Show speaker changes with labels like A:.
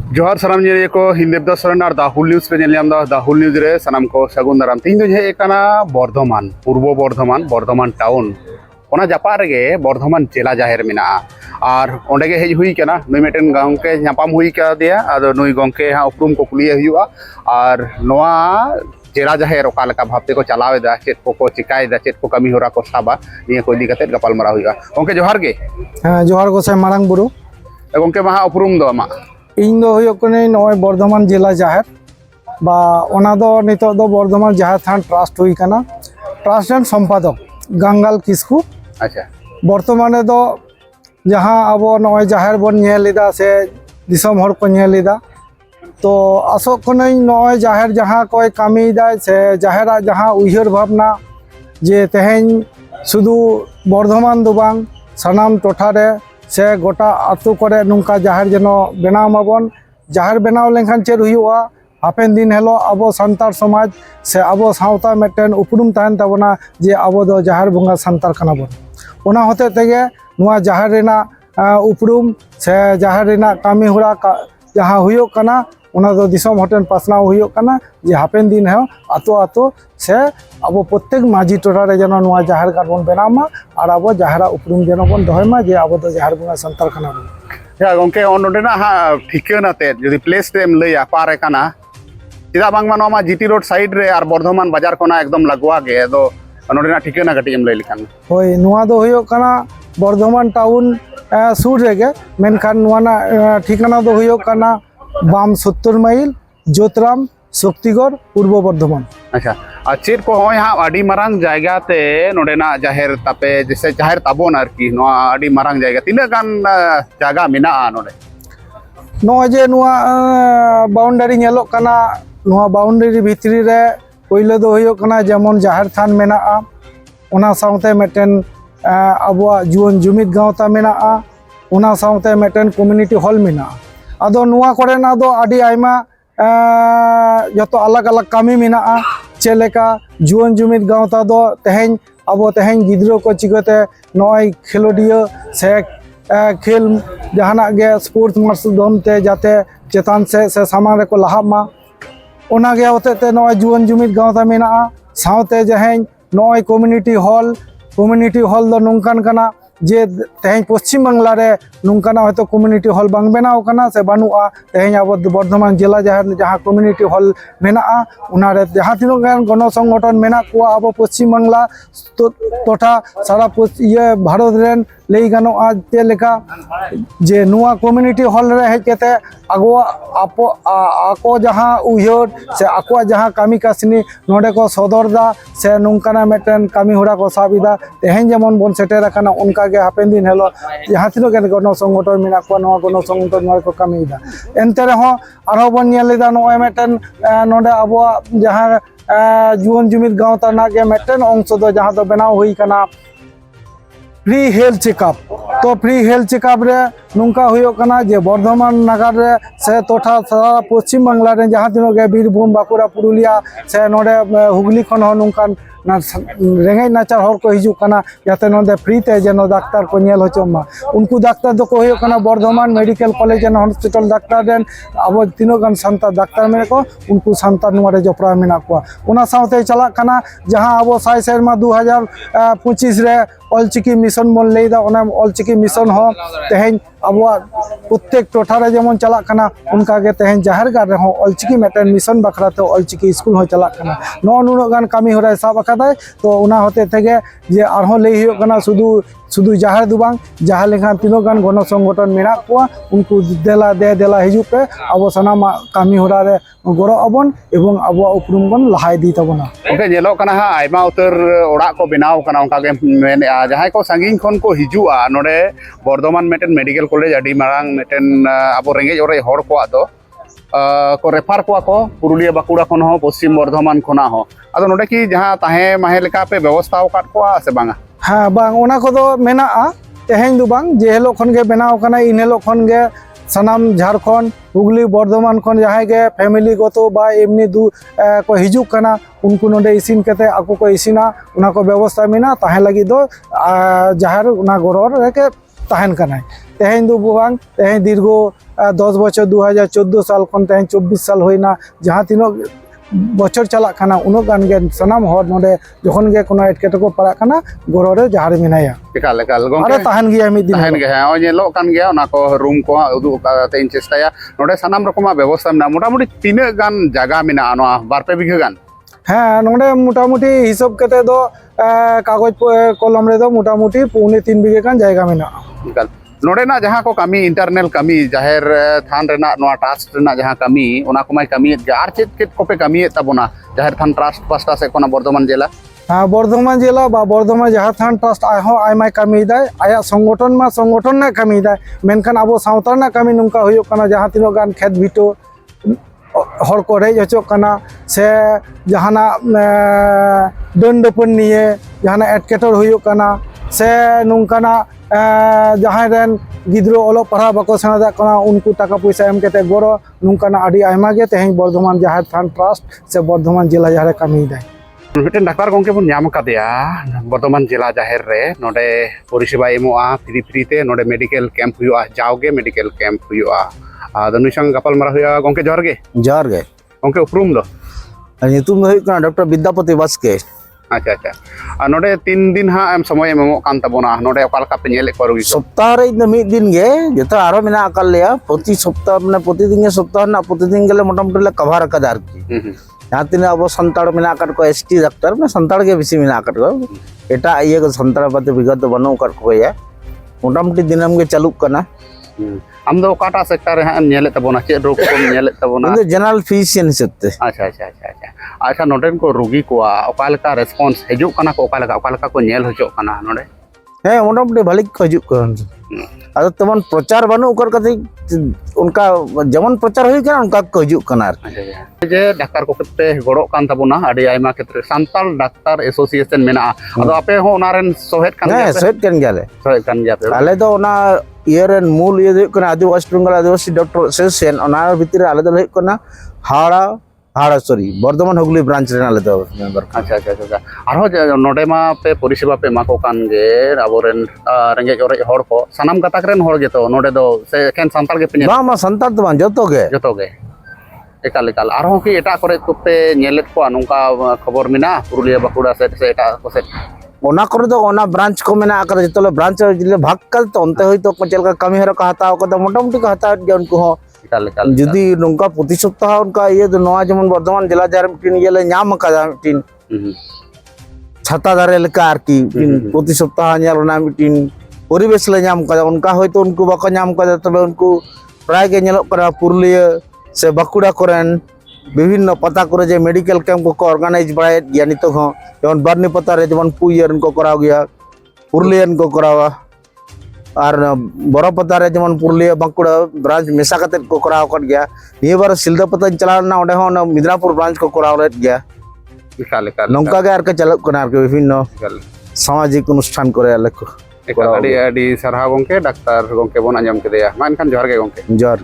A: जोहार सानाम निये को हिंदेवदा सरन और दाहुल न्यूज़ पे नेलयाम दा दाहुल न्यूज़ रे सानाम को सगुन दाराम तीन दिन हे एकाना बर्धमान पूर्व बर्धमान बर्धमान टाउन ओना जापा रेगे बर्धमान जिला जाहिर मेना और ओंडे गे हेज हुई केना नुई मेटेन गंके नापाम हुई का दिया आदो नुई गंके हा उपरुम को कुलिया हुआ और नोआ जिला जाहिर ओका लका भाबते को चलावेदा चेत को चिकायदा चेत को कमी होरा को साबा निये को इदी कते गपालमारा हुआ गंके जोहार गे
B: जोहार गोसाई मारांग बुरु
A: गंके महा उपरुम दो मा
B: इन दो हुयो कने नय बर्धमान जिला जाहिर बा ओना दो नितो दो बर्धमान जाहिर थान ट्रास्ट हुई कना ट्रास्ट एंड संपादक गंगाल किस्कू
A: अच्छा
B: बर्तमाने दो जहाँ अब नय जाहिर बन नेलिदा से दिसम हर को नेलिदा तो आसोक कने नय जाहिर जहाँ कोई कामीदा से जाहिरा जहाँ उइहर भावना जे तेहेन शुधु बर्धमान दो बांग सनाम टोठा रे से गोटा आतु करे नुंका जाहिर जनो बनाव माबन जाहिर बनाव लेखन चेद हुआ हापेन दिन हेलो अब सान्तार समाज से अब सावता मेटेन उपरुम तहन तबना जे अब दो जाहिर बंगा सान्तार कना बन ओना होते तेगे नुआ जाहिर रेना उपरुम से जाहिर रेना कामी हुरा जहाँ हुयो कना ओना दो दिसम हटेन पासनाव हुयो कना जे हापेन दिन है आतो आतो से अब प्रत्येक माझी टोरा रे जनो नुआ जाहिर गार बन बनामा और अब जाहिरा उपरुम जनो बन दोहमा जे अब दो जाहिर बंगा सान्तार कना बन
A: या गंके ओनोडेना हा ठिकाना ते जदि प्लेस टेम लैया पारे कना चिदा बांग मानो जीटी रोड साइड रे और बर्धमान बाजार कोना एकदम लगवा गे दो ओनोडेना ठिकाना कटी एम लै लिखान
B: होय नुआ दो हुयो कना बर्धमान टाउन सुर रेगे मेनखान नुआ ना ठिकाना दो हुयो कना बाम 70 माइल जोतराम शक्तिगढ़ पूर्व बर्धमान
A: अच्छा और चेत को होय हा आडी मारांग जायगा ते नोडेना जाहिर तापे जैसे जाहिर ताबोन आरकी नुआ आडी मारांग जायगा तिना गान जागा मेना नोडे
B: नो जे नुआ बाउंडारी नेलो कना नुआ बाउंडारी भितरी रे पहले दो हुयो कना जेमन जाहिर थान मेना ओना साउते मेटेन अबुआ जुवन जुमिद गांवता मेना ओना साउते मेटेन कम्युनिटी हॉल मेना आदो नुआ कोरेना दो आडी आइमा जतो अलग अलग कामी मेना चेलेका जुवन जुमिद गांवता दो तेहेन अब तेहेन गिद्रो को चिकते नय खेलोडिया से खेल जहाना गे स्पोर्ट्स मार्सदम ते जाते चेतान से सामान रे को लहामा ओना गे होते ते नय जुवन जुमिद गांवता मेना साउते जहेन नय कम्युनिटी हॉल दो नोंकान कना जे तेहेन पश्चिम बांगला रे नोंकाना हयतो कम्युनिटी हॉल बांग बनाव कना से बानुआ तेहेन अब बर्धमान जिला जाहिर जहाँ कम्युनिटी हॉल मेना उना रे जहाँ तीनों गान गण संगठन मेना को अब पश्चिम बांगला तोठा सारा ये भारत रेन लई गानोआ ते लेका जे नुआ कम्युनिटी हॉल रे हेज केते आगो आको जहाँ उयहर से आको जहाँ कामी कासनी नोडे को सदरदा से नोंकाना मेटेन कामी हुरा को साबिदा तेहेन जेमन बन सेटेर काना उनका गे हापेन दिन हेलो जहाँ तीनों गन गण संगठन मेना को नोआ गण संगठन नोआ को कामीदा एनते रहो आरो बन नेलेदा नोए मेटेन नोडे अबो जहाँ जुवन जुमिद गांव तना गे मेटेन अंश दो जहाँ दो बनाव हुई कना फ्री हेल्थ चेकअप तो फ्री हेल्थ चेकअप रे नुंका हुयो कना जे बर्धमान नगर रे से तोठा सारा पश्चिम बांगला रे जहाँ तीनों गे बीरभूम बाकुड़ा पुरुलिया से नोडे हुगली खन हो नुंकान रेंगे नाचार हर को हिजू कना जाते नोडे फ्री ते जेनो डाक्टर को नेल होचोमा उनको डाक्टर दो को हुयो कना Bardhaman medical college and hospital doctor देन अब तीनों गान संता डाक्टर मेरे को उनको संता नुआ रे जपरा मेना को उना साउते चला कना जहाँ अब साई सेरमा 2025 रे ऑलचिकी मिशन बन लेदा ओना ऑलचिकी मिशन हो तेहेन अब प्रत्येक टोठा रे जेमन चला कना उनका गे तेहेन जाहिर गार रे हो ऑलचिकी मेटेन मिशन बखरा तो ऑलचिकी स्कूल हो चला कना नो नुनो गान कामी होराय साब अकादाय तो उना होते तेगे जे आरहो लई हुयो कना शुधु जाहिर दुबांग जहाँ लेखा तीनों गान गण संगठन मेना को उनको देला हिजू पे अब सनाम कामी होरा रे गड़ो अबन एवं अब उपरुम बन लहाय दी तबना
A: ओके जेलो कना हा आइमा उतर ओड़ा को बनाव कना उनका गे मेन जहां को संगिन खन को हिजुआ नोडे बर्धमान मेटेन मेडिकल कॉलेज अडी मारांग मेटेन अब रेंगे ओरे हर को दो को रेफार को पुरुलिया बाकुड़ा खन हो पश्चिम बर्धमान खना हो आदो नोडे की जहां ताहे माहे लेका पे व्यवस्था काट को से बांगा
B: हाँ बांग ओना को दो मेना तेहेन दो बांग जे हेलो खन गे बनाव कना इन हेलो खन गे सनाम झारखंड हुगली बर्धमान खन जहाँ गे फैमिली गतो बा एमनी दू को हिजू कना उनको नोडे इसिन कते आको को इसिना उना को व्यवस्था मेना ताहे लगी दो जाहिर उना गरर रे के ताहन कनाय तेहें दो बुआंग तेहें दीर्घो 10 बछर 2014 साल खन तेहें 24 साल होइना जहाँ तीनों बछर चला खाना उनो गान गे सनाम हर नोडे जखन गे कोनो एटकेटो को पड़ा खाना गोरो रे जहार मिनाया
A: एकाल एकाल
B: अरे
A: गंके
B: तहन गिया मिद दिन
A: तहन गे हाँ नेलो कान गया ओना को रूम को उदुग काते इन चेष्टाया नोडे सनाम रकमा व्यवस्था मेना मोटामुटी तीना गान जागा मेना नोआ बारपे बिघा गान
B: हाँ नोडे मोटामुटी हिसाब कते दो कागज कलम रे दो मोटामुटी 2.5-3 बीघा गान जायगा मेना
A: एकाल नोडे ना जहाँ को कमी इंटरनल कमी जाहिर थान रेना नोआ ट्रस्ट रेना जहाँ कमी ओना को माय कमी आर चेत कोपे कमी तबोना जाहिर थान ट्रस्ट पास्टा से कोना बर्धमान जिला
B: हाँ बर्धमान जिला बा बर्धमान जहाँ थान ट्रस्ट आहो आयमा कमी दाय आया संगठन मा संगठन ना कमी दाय मेनखान आबो सावता ना कमी नुंका हुयो कना जहाँ तीनो गान खेत भिटो हर को रेज हचो कना से जहाना दंडपन निये जहाना एटकेटर हुयो कना से नुंकाना जहाँ रेन गिद्रो ओलो पढ़ा बाको सेना दा कना उनको टाका पैसा एम केते गोरो नुंकाना आडी आयमा गे तेहें बर्धमान जहाँ थान ट्रस्ट से बर्धमान जिला जहाँ कमी दाय
A: मिट्टन डाक्तार गंके बन नाम कादेया बर्धमान जिला जाहिर रे नोडे परिसेबा एमोआ फ्री फ्री ते नोडे मेडिकल कैंप हुआ जाओगे मेडिकल कैंप हुआ आदो नुसंग गपाल मारा हुआ गंके जोहार गे गंके उपरूम दो
C: ᱧᱩᱛᱩᱢ ᱫᱚ ᱦᱩᱭᱩᱜ ᱠᱟᱱᱟ ᱰᱚᱠᱴᱚᱨ ᱵᱤᱫᱽᱫᱟᱯᱚᱛᱤ ᱵᱟᱥᱠᱮ
A: अच्छा अच्छा और नोडे 3 दिन हाँ एम समय एमो कान तबोना नोडे ओका लका पे नेले को रुगी को
C: सप्ताह रे ᱤᱧ ᱫᱚ ᱢᱤᱫ ᱫᱤᱱ ᱜᱮ ᱡᱚᱛᱚ ᱟᱨᱚ ᱢᱮᱱᱟᱜ ᱟᱠᱟᱫ ᱞᱮᱭᱟ ᱯᱨᱚᱛᱤ ᱥᱚᱯᱛᱟᱦ ᱢᱟᱱᱮ ᱯᱨᱚᱛᱤᱫᱤᱱ ᱜᱮ ᱥᱚᱯᱛᱟᱦ ᱨᱮᱱᱟᱜ ᱯᱨᱚᱛᱤᱫᱤᱱ ᱜᱮᱞᱮ ᱢᱚᱴᱟᱢᱩᱴᱤ ᱞᱮ ᱠᱟᱵᱷᱟᱨ ᱟᱠᱟᱫᱟ ᱟᱨᱠᱤ ᱡᱟᱦᱟᱸ ᱛᱤᱱᱟᱹᱜ ᱟᱵᱚ ᱥᱟᱱᱛᱟᱲ ᱢᱮᱱᱟᱜ ᱟᱠᱟᱫ ᱠᱚᱣᱟ ᱮᱥᱴᱤ ᱰᱟᱠᱛᱟᱨ ᱢᱟᱱᱮ ᱥᱟᱱᱛᱟᱲ ᱜᱮ ᱵᱮᱥᱤ ᱢᱮᱱᱟᱜ ᱟᱠᱟᱫ ᱠᱚᱣᱟ ᱮᱴᱟᱜ ᱤᱭᱟᱹ ᱠᱚ ᱥᱟᱱᱛᱟᱲ ᱵᱟᱫᱮ ᱵᱤᱜᱷᱟᱹ ᱫᱚ ᱵᱟᱹᱱᱩᱜ ᱟᱠᱟᱫ ᱠᱚᱣᱟ ᱢᱚᱴᱟᱢᱩᱴि ᱫᱤᱱᱟᱹᱢ ᱜᱮ ᱪᱟᱹᱞᱩᱜ ᱠᱟᱱᱟ
A: हम दो ओकाटा सेक्टर रे हम नेले तबोना चे रोग को नेले तबोना
C: ᱤᱧ ᱫᱚ ᱡᱮᱱᱟᱨᱮᱞ ᱯᱷᱤᱡᱤᱥᱤᱭᱟᱱ ᱦᱤᱥᱟᱹᱵ ᱛᱮ
A: अच्छा अच्छा अच्छा अच्छा अच्छा नोडे को रोगी को ओका लका रेस्पॉन्स हिजुक कना को ओका लका को नेल होचो कना नोडे
C: ᱦᱮᱸ ᱢᱚᱴᱟᱢᱩᱴᱤ ᱵᱷᱟᱹᱞᱤ ᱜᱮᱠᱚ ᱦᱤᱡᱩᱜ ᱠᱟᱱᱟ ᱟᱫᱚ ᱛᱮᱢᱚᱱ ᱯᱨᱚᱪᱟᱨ ᱵᱟᱹᱱᱩᱜ ᱟᱠᱟᱫ ᱠᱟᱛᱮ ᱚᱱᱠᱟ ᱡᱮᱢᱚᱱ ᱯᱨᱚᱪᱟर ᱦᱩᱭ ᱠᱟᱱᱟ ᱚᱱᱠᱟ ᱜᱮᱠᱚ ᱦᱤᱡᱩᱜ ᱠᱟᱱᱟ ᱟᱨᱠᱤ
A: अच्छा जे डाक्टर को पे गड़ो कान तबोना अडी आयमा क्षेत्र संताल डाक्टर एसोसिएशन मेना अदो आपे हो ओनारेन सोहेत कान
C: ᱦᱮᱸ ᱥᱮᱴ ᱠᱟᱱ ᱜᱮᱭᱟᱞᱮ
A: सोहेत कान गया पे
C: ᱟᱞᱮ ᱫᱚ ᱚᱱᱟ ᱤᱭᱟᱹ ᱨᱮᱱ ᱢᱩᱞ ᱤᱭᱟᱹ ᱫᱚ ᱦᱩᱭᱩᱜ ᱠᱟᱱᱟ ᱟᱹᱫᱤᱵᱟᱹᱥᱤ ᱵᱮᱝᱜᱚᱞ ᱟᱹᱫᱤᱵᱟᱹᱥᱤ ᱰᱚᱠᱴᱚᱨ ᱮᱥᱳᱥᱤᱭᱮᱥᱚᱱ ᱚᱱᱟ ᱵᱷᱤᱛᱨᱤ ᱨᱮ ᱟᱞᱮ ᱫᱚ ᱦᱩᱭᱩᱜ ᱠᱟᱱᱟ बर्धमान हुगली ब्रांच रेन आले दो मेंबर
A: अच्छा अच्छा अच्छा आरो नोडे मा पे परिसेबा पे माको कान गे आबोरेन रेंगे ओरे हर को सनाम गताक रेन हर गे तो नोडे दो से केन संताल गे पे
C: बा मा संताल तो बां जतो गे
A: एकाल एकाल आरो कि एटा करे को पे नेलेत को नुंका खबर मिना पुरुलिया बाकुड़ा से एटा को से
C: ओना करे दो ओना ब्रांच को मेना आकर जतले ब्रांच जिले भाग कल तो अंते होय तो चलका कमी हर का हताव को मोटामुटी का हताव गे उनको हो
A: एकाल एकाल
C: जुदी नुंका प्रति सप्ताह उनका ये तो नवा जमन बर्धमान जिला जार मिटिन ये ले नाम का मिटिन छाता दारे लेका आरकी प्रति सप्ताह नेल ओना मिटिन परिवेश ले नाम का उनका होय तो उनको बाको नाम का तबे उनको प्राय गे नेलो करा पुरुलिया से बाकुड़ा करेन विभिन्न पता करे जे मेडिकल कैंप को ऑर्गेनाइज बड़ाय गया नितो हो जेमन बर्नी पता रे जेमन पुयर को कराव गया पुरुलियन को करावा और बड़ो पता रे जेमन पुरुलिया बाकुड़ा ब्रांच मेसा कते को कराव कर गया ये बार सिलदा पता चला ना ओडे हो मिदनापुर ब्रांच को कराव ले गया
A: एकाल एकाल
C: नौका के आर के चलक कना आर के विभिन्न सामाजिक अनुष्ठान करे आले को
A: एकाल अडी अडी सरहा गंके डाक्टर गंके बन आंजम केदेया मान खान जोहार गे गंके
C: जोहार